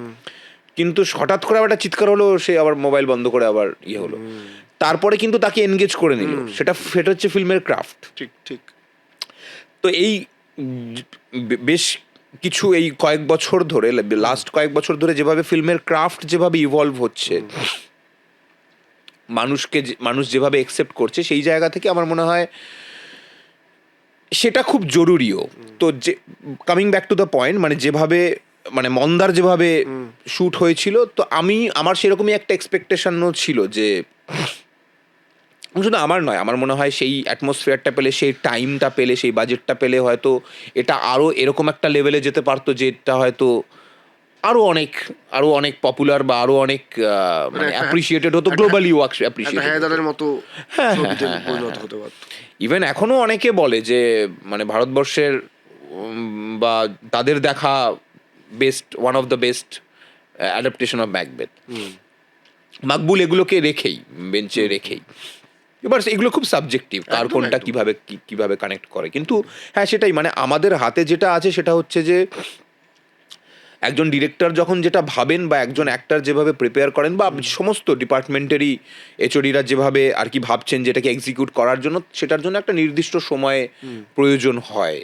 কিন্তু হঠাৎ করে আবার একটা চিৎকার হলো, সে আবার মোবাইল বন্ধ করে আবার ইয়ে হলো, তারপরে কিন্তু তাকে এনগেজ করে নিল, সেটা হচ্ছে ফিল্মের ক্রাফট। ঠিক ঠিক। তো এই বেশ কিছু, এই কয়েক বছর ধরে, লাস্ট কয়েক বছর ধরে যেভাবে ফিল্মের ক্রাফট যেভাবে ইভলভ হচ্ছে, মানুষ যেভাবে অ্যাকসেপ্ট করছে, সেই জায়গা থেকে আমার মনে হয় সেটা খুব জরুরিও। তো যে coming back to the point, মানে যেভাবে, মানে মন্দার যেভাবে শ্যুট হয়েছিল, তো আমার সেরকমই একটা এক্সপেকটেশনও ছিল যে, শুধু আমার নয়, আমার মনে হয় সেই অ্যাটমসফিয়ারটা পেলে, সেই টাইমটা পেলে, সেই বাজেটটা পেলে হয়তো এটা আরও এরকম একটা লেভেলে যেতে পারতো, যেটা হয়তো আরো অনেক পপুলার, বা আরো অনেক মানে অ্যাপ্রিসিয়েটেড হতো, গ্লোবালি অ্যাপ্রিসিয়েটেড মতো পরিণত হতে পারত। ইভেন এখনো অনেকে বলে যে মানে ভারতবর্ষের বা তাদের দেখা one of the best adaptation of Macbeth, Makbul, এগুলোকে রেখেই, বেঞ্চে রেখেই। এবার এগুলো খুব সাবজেক্টিভ, কার কোনটা কিভাবে কানেক্ট করে, কিন্তু হ্যাঁ সেটাই, মানে আমাদের হাতে যেটা আছে সেটা হচ্ছে যে একজন ডিরেক্টর যখন যেটা ভাবেন, বা একজন অ্যাক্টর যেভাবে প্রিপেয়ার করেন, বা সমস্ত ডিপার্টমেন্টেরই এইচওডিরা যেভাবে আর কি ভাবছেন যেটাকে এক্সিকিউট করার জন্য, সেটার জন্য একটা নির্দিষ্ট সময় প্রয়োজন হয়।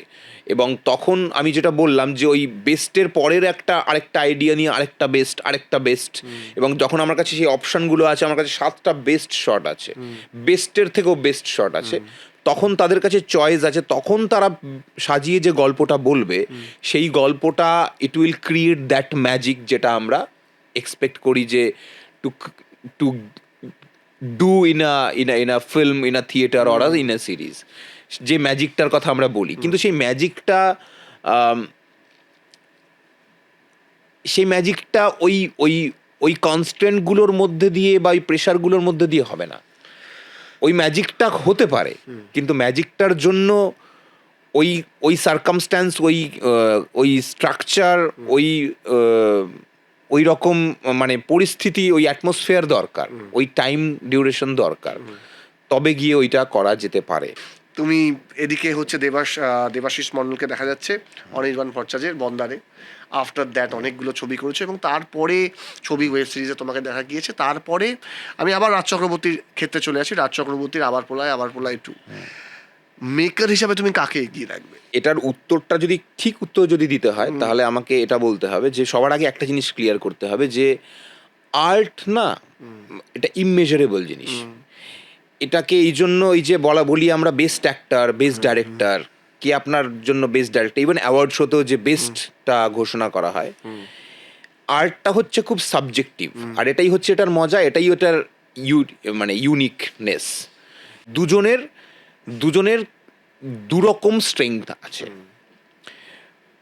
এবং তখন আমি যেটা বললাম যে ওই বেস্টের পরের আরেকটা আইডিয়া নিয়ে আরেকটা বেস্ট, এবং যখন আমার কাছে সেই অপশানগুলো আছে, আমার কাছে 7টা বেস্ট শট আছে, বেস্টের থেকেও বেস্ট শট আছে, তখন তাদের কাছে চয়েস আছে, তখন তারা সাজিয়ে যে গল্পটা বলবে, সেই গল্পটা it will create that magic, যেটা আমরা এক্সপেক্ট করি যে to do in a film, in a theatre, or in a series, যে ম্যাজিকটার কথা আমরা বলি। কিন্তু সেই ম্যাজিকটা ওই কনস্ট্যান্টগুলোর মধ্যে দিয়ে, বা ওই প্রেশারগুলোর মধ্যে দিয়ে হবে না। ওই ম্যাজিকটা হতে পারে, কিন্তু ম্যাজিকটার জন্য ওই সার্কামস্ট্যান্স, ওই স্ট্রাকচার, ওই রকম মানে পরিস্থিতি, ওই অ্যাটমসফিয়ার দরকার, ওই টাইম ডিউরেশন দরকার, তবে গিয়ে ওইটা করা যেতে পারে। তুমি এদিকে হচ্ছে দেবাশিস মণ্ডলকে দেখা যাচ্ছে অনির্বাণ ভট্টাচার্যের বন্দারে, আফটার দ্যাট অনেকগুলো ছবি করেছো, এবং তারপরে ছবি ওয়েব সিরিজে তোমাকে দেখা গিয়েছে। তারপরে আমি আবার রাজ চক্রবর্তীর ক্ষেত্রে চলে আসি, রাজ চক্রবর্তীর আবার পোলায় 2 মেকার হিসাবে তুমি কাকে এগিয়ে রাখবে? এটার উত্তরটা যদি দিতে হয়, তাহলে আমাকে এটা বলতে হবে যে সবার আগে একটা জিনিস ক্লিয়ার করতে হবে, যে আর্ট না, এটা ইমমেজারেবল জিনিস। এটাকে এই জন্য এই যে বলি আমরা বেস্ট অ্যাক্টর, বেস্ট ডাইরেক্টর, কে আপনার জন্য বেস্ট ডাইরেক্টর, ইভেন অ্যাওয়ার্ড শোতেও যে বেস্টটা ঘোষণা করা হয়, আর্টটা হচ্ছে খুব সাবজেক্টিভ। আর এটাই হচ্ছে এটার মজা, এটাই ওটার মানে ইউনিকনেস। দুজনের দুরকম স্ট্রেংথ আছে।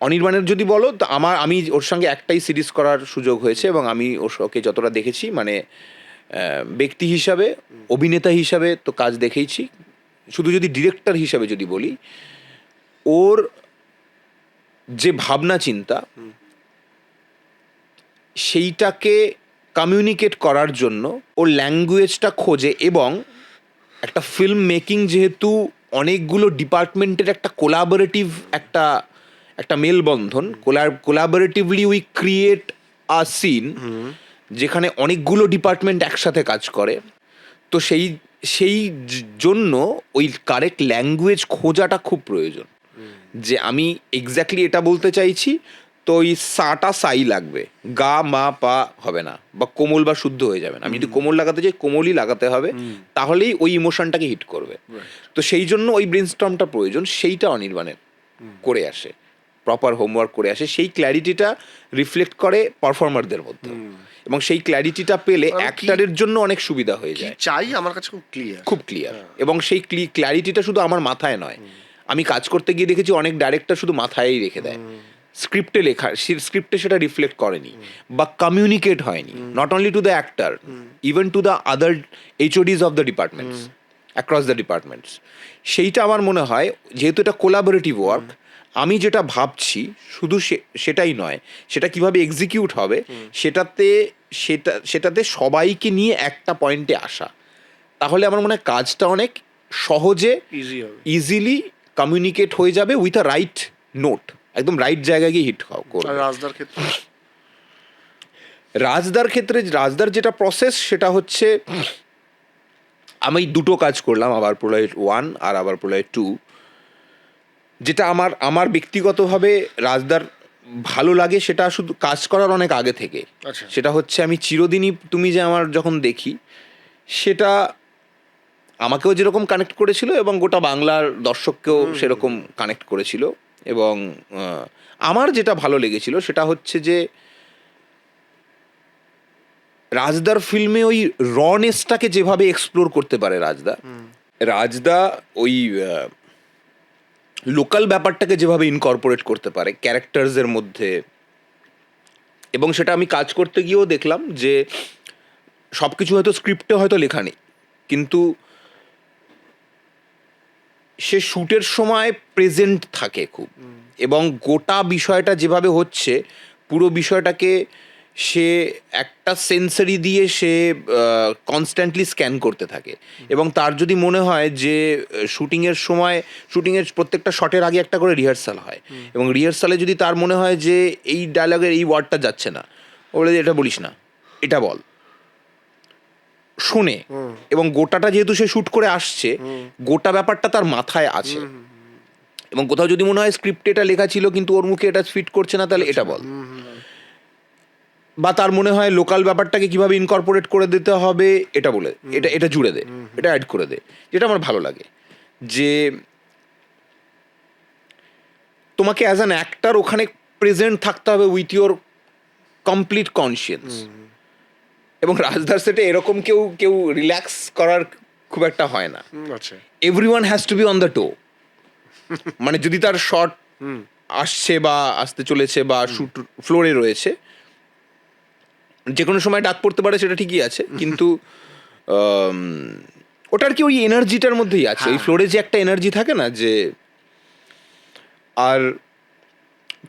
অনির্বাণের যদি বলো তো আমি ওর সঙ্গে একটাই সিরিজ করার সুযোগ হয়েছে, এবং আমি ওকে যতটা দেখেছি মানে ব্যক্তি হিসাবে, অভিনেতা হিসাবে তো কাজ দেখেইছি, শুধু যদি ডিরেক্টর হিসাবে যদি বলি, ওর যে ভাবনা চিন্তা সেইটাকে কমিউনিকেট করার জন্য ওর ল্যাঙ্গুয়েজটা খোঁজে, এবং একটা ফিল্ম মেকিং যেহেতু অনেকগুলো ডিপার্টমেন্টের একটা কোলাবোরেটিভ একটা মেলবন্ধন, collaboratively we create a scene যেখানে অনেকগুলো ডিপার্টমেন্ট একসাথে কাজ করে। তো সেই জন্য ওই কারেক্ট ল্যাঙ্গুয়েজ খোঁজাটা খুব প্রয়োজন, যে আমি এক্স্যাক্টলি এটা বলতে চাইছি, তো ওই সাটা সাই লাগবে, গা মা পা হবে না, বা কোমল বা শুদ্ধ হয়ে যাবে না। আমি যদি কোমল লাগাতে চাই কোমলই লাগাতে হবে, তাহলেই ওই ইমোশনটাকে হিট করবে। তো সেই জন্য ওই ব্রেনস্টর্মটা প্রয়োজন, সেইটা অনির্বাণের করে আসে, প্রপার হোমওয়ার্ক করে আসে। সেই ক্ল্যারিটিটা রিফ্লেক্ট করে পারফর্মারদের মধ্যে, এবং সেই ক্ল্যারিটিটা পেলে অ্যাক্টরের জন্য অনেক সুবিধা হয়ে যায়। চাই আমার কাছে খুব ক্লিয়ার, এবং সেই ক্ল্যারিটিটা শুধু আমার মাথায় নয়, আমি কাজ করতে গিয়ে দেখেছি অনেক ডাইরেক্টর শুধু মাথায়ই রেখে দেয়, স্ক্রিপ্টে সেটা রিফ্লেক্ট করেনি বা কমিউনিকেট হয়নি, not only to the actor, even to the other HODs of the departments, across the departments. সেইটা আমার মনে হয়, যেহেতু এটা কোলাবোরেটিভ ওয়ার্ক, আমি যেটা ভাবছি শুধু সেটাই নয়, সেটা কিভাবে এক্সিকিউট হবে সেটাতে সবাইকে নিয়ে একটা পয়েন্টে আসা, তাহলে আমার মনে হয় কাজটা অনেক সহজে ইজিলি কমিউনিকেট হয়ে যাবে উইথ আ রাইট নোট, একদম রাইট জায়গায় গিয়ে হিট করবে। রাজদার ক্ষেত্রে যেটা প্রসেস, সেটা হচ্ছে আমি দুটো কাজ করলাম, আবার প্রলয় 1 আর আবার প্রলয় 2, যেটা আমার ব্যক্তিগতভাবে রাজদার ভালো লাগে, সেটা শুধু কাজ করার অনেক আগে থেকে। সেটা হচ্ছে আমি চিরদিনই তুমি যে আমার যখন দেখি, সেটা আমাকেও যেরকম কানেক্ট করেছিল, এবং গোটা বাংলার দর্শককেও সেরকম কানেক্ট করেছিল। এবং আমার যেটা ভালো লেগেছিল সেটা হচ্ছে যে রাজদার ফিল্মে ওই রনেসটাকে যেভাবে এক্সপ্লোর করতে পারে রাজদা ওই লোকাল ব্যাপারটাকে যেভাবে ইনকর্পোরেট করতে পারে ক্যারেক্টার্সের মধ্যে, এবং সেটা আমি কাজ করতে গিয়েও দেখলাম যে সব কিছু হয়তো স্ক্রিপ্টে হয়তো লেখা নেই, কিন্তু সে শ্যুটের সময় প্রেজেন্ট থাকে খুব, এবং গোটা বিষয়টা যেভাবে হচ্ছে পুরো বিষয়টাকে সে একটা সেন্সারি দিয়ে সে কনস্ট্যান্টলি স্ক্যান করতে থাকে। এবং তার যদি মনে হয় যে শুটিংয়ের প্রত্যেকটা শটের আগে একটা করে রিহার্সাল হয়, এবং রিহার্সালে যদি তার মনে হয় যে এই ডায়লগের এই ওয়ার্ডটা যাচ্ছে না, বলে এটা বলিস না, এটা বল, শোনে। এবং গোটাটা যেহেতু সে শ্যুট করে আসছে, গোটা ব্যাপারটা তার মাথায় আছে, এবং কোথাও যদি মনে হয় স্ক্রিপ্টে এটা লেখা ছিল কিন্তু ওর মুখে এটা ফিট করছে না, তাহলে এটা বল। বা তার মনে হয় লোকাল ব্যাপারটাকে কিভাবে ইনকর্পোরেট করে দিতে হবে, এটা বলে এটা জুড়ে দে, এটা অ্যাড করে দে। যেটা আমার ভালো লাগে যে তোমাকে অ্যাজ অ্যান অ্যাক্টর ওখানে প্রেজেন্ট থাকতে হবে উইথ ইউর কমপ্লিট কনসিয়েন্স। এবং রাজদার সেটে এরকম কেউ রিল্যাক্স করার খুব একটা হয় না, everyone has to be on the toe. মানে যদি তার শট আসছে বা আসতে চলেছে বা শুট ফ্লোরে রয়েছে, যে কোনো সময় ডাক পড়তে পারে, সেটা ঠিকই আছে, কিন্তু ওটার কি ওই এনার্জিটার মধ্যেই আছে, ওই ফ্লোরে যে একটা এনার্জি থাকে না, যে আর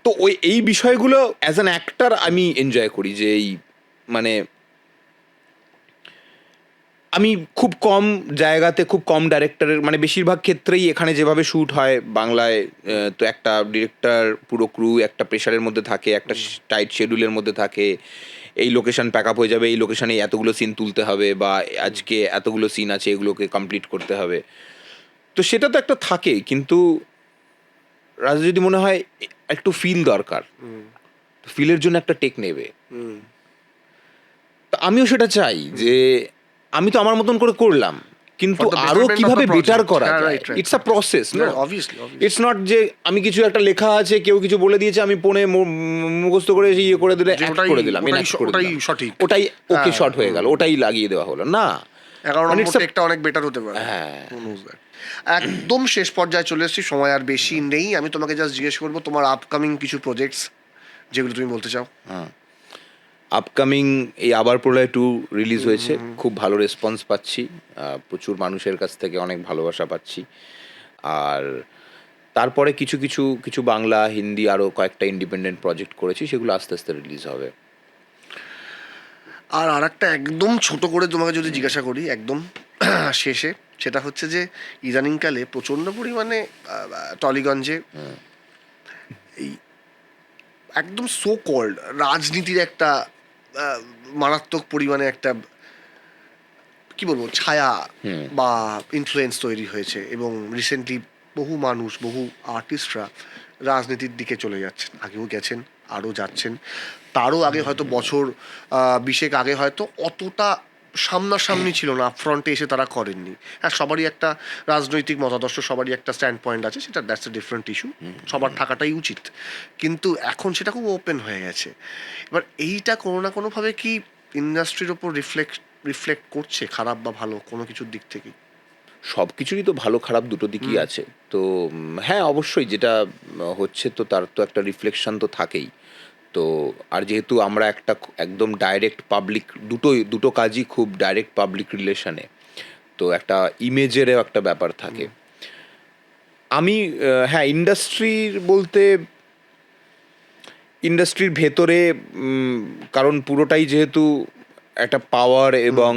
তো এই বিষয়গুলো অ্যাজ অ্যান অ্যাক্টর আমি এনজয় করি, যে এই মানে আমি খুব কম জায়গাতে, খুব কম ডাইরেক্টরের, মানে বেশিরভাগ ক্ষেত্রেই এখানে যেভাবে শ্যুট হয় বাংলায়, তো একটা ডিরেক্টর, পুরো ক্রু একটা প্রেশারের মধ্যে থাকে, একটা টাইট শিডিউলের মধ্যে থাকে, এই লোকেশন প্যাক আপ হয়ে যাবে, এই লোকেশনে এতগুলো সিন তুলতে হবে, বা আজকে এতগুলো সিন আছে, এগুলোকে কমপ্লিট করতে হবে, তো সেটা তো একটা থাকে। কিন্তু রাজা যদি মনে হয় একটু ফিল দরকার, ফিলের জন্য একটা টেক নেবে। তো আমিও সেটা চাই যে আমি তো আমার মতন করে করলাম, কিন্তু For the আরো betterment of কিভাবে the বেটার project. করা Yeah, যায়, right, right, it's a right. Process, no? Yeah, obviously. It's not যে আমি কিছু একটা লেখা আছে, কেউ কিছু বলে দিয়েছে, আমি পড়ে মুখস্থ করে ইয়ে করে দিলে, যে act ওটাই- করে দিলাম, ওটাই enact করে ওটাই দিলাম। সঠিক। ওটাই ওকে হ্যাঁ, শর্ট হয়ে গেল, ওটাই লাগিয়ে দেওয়া হলো না। 11 মানে নম্বর it's a- টেকটা অনেক বেটার হতে পারে। হ্যাঁ। Who knows that? একদম শেষ পর্যায়ে চলে এসেছি, সময় আর বেশি নেই। আমি তোমাকে জাস্ট জিজ্ঞেস করবো তোমার আপকামিং কিছু প্রজেক্টস যেগুলো তুমি বলতে চাও। আপকামিং এই আবার প্রলয় 2 রিলিজ হয়েছে, খুব ভালো রেসপন্স পাচ্ছি, প্রচুর মানুষের কাছ থেকে অনেক ভালোবাসা পাচ্ছি। আর তারপরে কিছু কিছু কিছু বাংলা, হিন্দি আরও কয়েকটা ইন্ডিপেন্ডেন্ট প্রজেক্ট করেছি, সেগুলো আস্তে আস্তে রিলিজ হবে। আর আরেকটা একদম ছোট করে তোমাকে যদি জিজ্ঞাসা করি একদম শেষে, সেটা হচ্ছে যে ইদানিংকালে প্রচণ্ড পরিমাণে টলিগঞ্জে এই একদম সো কল্ড রাজনীতির একটা মারাত্মক পরিমাণে একটা কি বলবো ছায়া বা ইনফ্লুয়েন্স তৈরি হয়েছে, এবং রিসেন্টলি বহু মানুষ, বহু আর্টিস্টরা রাজনীতির দিকে চলে যাচ্ছেন, আগেও গেছেন, আরও যাচ্ছেন। তারও আগে হয়তো বছর 20 আগে হয়তো অতটা সামনাসামনি ছিল না, ফ্রন্টে এসে তারা করেননি। হ্যাঁ, সবারই একটা রাজনৈতিক মতাদর্শ, সবারই একটা স্ট্যান্ড পয়েন্ট আছে, সেটা দ্যাটস এ ডিফারেন্ট ইস্যু, সবার থাকাটাই উচিত। কিন্তু এখন সেটা খুব ওপেন হয়ে গেছে। এবার এইটা কোনো না কোনোভাবে কি ইন্ডাস্ট্রির ওপর রিফ্লেক্ট করছে, খারাপ বা ভালো কোনো কিছুর দিক থেকেই? সব কিছুরই তো ভালো খারাপ দুটো দিকই আছে। তো হ্যাঁ, অবশ্যই যেটা হচ্ছে তো তার তো একটা রিফ্লেকশন তো থাকেই। তো আর যেহেতু আমরা একটা একদম ডাইরেক্ট পাবলিক, দুটো কাজই খুব ডাইরেক্ট পাবলিক রিলেশনে, তো একটা ইমেজেরও একটা ব্যাপার থাকে। আমি হ্যাঁ, ইন্ডাস্ট্রির ভেতরে, কারণ পুরোটাই যেহেতু একটা পাওয়ার এবং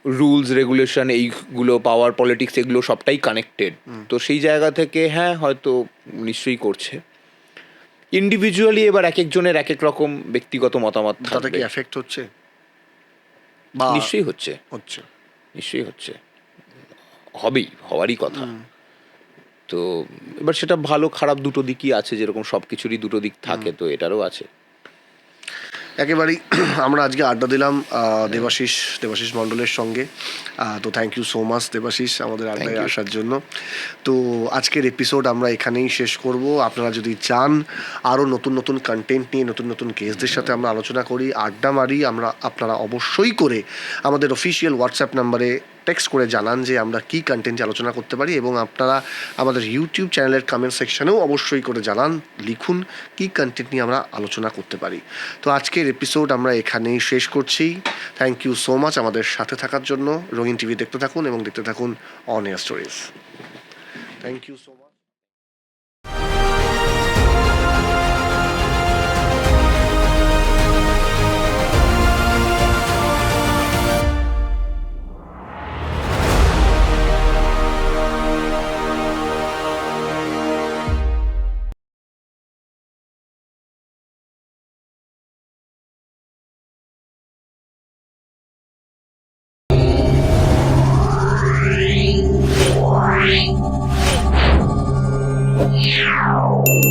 রুলস রেগুলেশন, এইগুলো পাওয়ার পলিটিক্স, এগুলো সবটাই কানেক্টেড। তো সেই জায়গা থেকে হ্যাঁ, হয়তো নিশ্চয়ই করছে। ইন্ডিভিজুয়ালি এবার এক একজনের এক এক রকম ব্যক্তিগত মতামত তাতে থাকবে। কি এফেক্ট হচ্ছে বা নিশ্চয়ই হচ্ছে, হচ্ছে? নিশ্চয়ই হচ্ছে, হবেই, হওয়ারই কথা। তো এবার সেটা ভালো খারাপ দুটো দিকই আছে, যেরকম সব কিছুরই দুটো দিক থাকে, তো এটারও আছে। একেবারেই আমরা আজকে আড্ডা দিলাম দেবাশিস মণ্ডলের সঙ্গে। তো thank you so much Debashis আমাদের আড্ডায় you. আসার জন্য। তো আজকের এপিসোড আমরা এখানেই শেষ করব। আপনারা যদি চান আরও নতুন নতুন কন্টেন্ট নিয়ে নতুন নতুন গেস্টদের সাথে আমরা আলোচনা করি, আড্ডা মারি, আপনারা অবশ্যই করে আমাদের অফিসিয়াল হোয়াটসঅ্যাপ নাম্বারে টেক্সট করে জানান যে আমরা কী কন্টেন্ট আলোচনা করতে পারি, এবং আপনারা আমাদের ইউটিউব চ্যানেলের কমেন্ট সেকশনেও অবশ্যই করে জানান, লিখুন কী কন্টেন্ট নিয়ে আমরা আলোচনা করতে পারি। তো আজকের এপিসোড আমরা এখানেই শেষ করছি। থ্যাংক ইউ সো মাচ আমাদের সাথে থাকার জন্য। রঙিন টিভি দেখতে থাকুন এবং দেখতে থাকুন On Air Stories. Thank you so much. Meow.